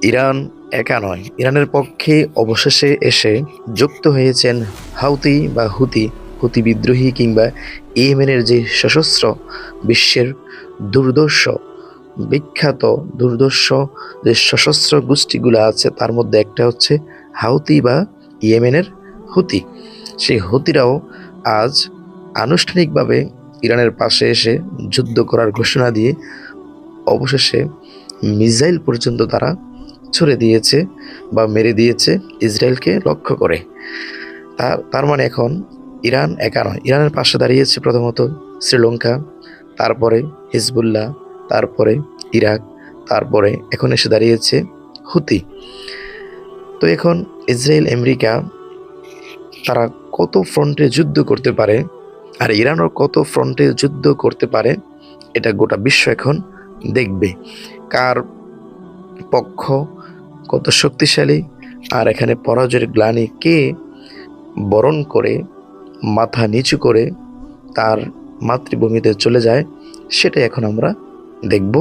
Iran একা নয়, ইরানের পক্ষে অবশেষে এসে যুক্ত হয়েছেন হাউতি বা হুতি হুতি বিদ্রোহী কিংবা ইয়েমেনের যে সশস্ত্র বিশ্বের দুর্ধর্ষ বিখ্যাত দুর্ধর্ষ যে সশস্ত্র গোষ্ঠীগুলো আছে তার মধ্যে একটা হচ্ছে হাউতি বা ইয়েমেনের হুতি। সেই হুতিরাও আজ আনুষ্ঠানিকভাবে ইরানের পাশে এসে যুদ্ধ করার ঘোষণা দিয়ে অবশেষে মিসাইল পর্যন্ত তারা ছুড়ে দিয়েছে বা মেরে দিয়েছে ইসরায়েলকে লক্ষ্য করে। তার মানে এখন ইরান একা নয়, ইরানের পাশে দাঁড়িয়েছে প্রথমত শ্রীলঙ্কা, তারপরে হিজবুল্লাহ, তারপরে ইরাক, তারপরে এখন এসে দাঁড়িয়েছে হুতি। তো এখন ইসরায়েল আমেরিকা তারা কত ফ্রন্টে যুদ্ধ করতে পারে আর ইরানও কত ফ্রন্টে যুদ্ধ করতে পারে, এটা গোটা বিশ্ব এখন দেখবে কার পক্ষ কত শক্তিশালী আর এখানে পরাজয়ের গ্লানি কে বরণ করে মাথা নিচু করে তার মাতৃভূমিতে চলে যায়, সেটাই এখন আমরা দেখব।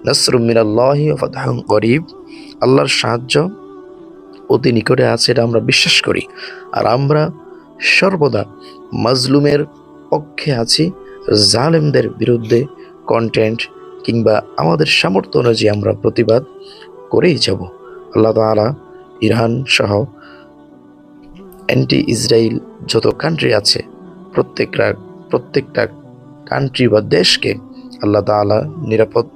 নাসরুম মিনাল্লাহি ওয়া ফাতহুন করিব, আল্লাহর সাহায্য অতি নিকটে আছে, এটা আমরা বিশ্বাস করি। আর আমরা সর্বদা মাজলুমের পক্ষে আছি, জালেমদের বিরুদ্ধে কন্টেন্ট কিংবা আমাদের সামর্থ্য অনুযায়ী আমরা প্রতিবাদ করেই যাব। আল্লাহ তাআলা ইরান সহ অ্যান্টি ইসরায়েল যত কান্ট্রি আছে প্রত্যেকটা প্রত্যেকটা কান্ট্রি বা দেশকে আল্লাহ তাআলা নিরাপদ